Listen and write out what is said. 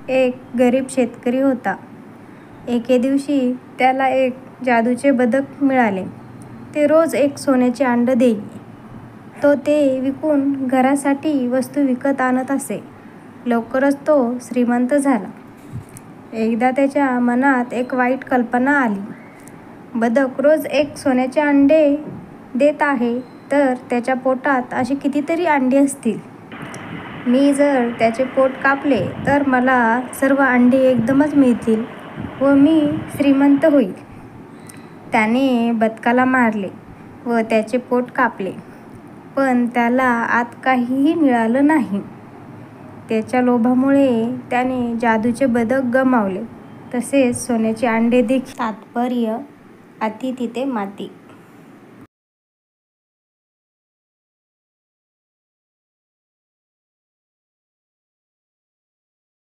एक गरीब शेतकरी होता. एके दिवशी त्याला एक जादूचे बदक मिळाले. ते रोज एक सोन्याचे अंडे देई. तो ते विकून घरासाठी वस्तू विकत आणत असे. लवकरच तो श्रीमंत झाला. एकदा त्याच्या मनात एक वाईट कल्पना आली. बदक रोज एक सोन्याचे अंडे देत आहे, तर त्याच्या पोटात अशी कितीतरी अंडी असतील. मी जर त्याचे पोट कापले तर मला सर्व अंडे एकदमच मिळतील व मी श्रीमंत होईल. त्याने बदकाला मारले व त्याचे पोट कापले, पण त्याला आत काहीही मिळालं नाही. त्याच्या लोभामुळे त्याने जादूचे बदक गमावले, तसेच सोन्याचे अंडे देखील. तात्पर्य: अति तिथे माती.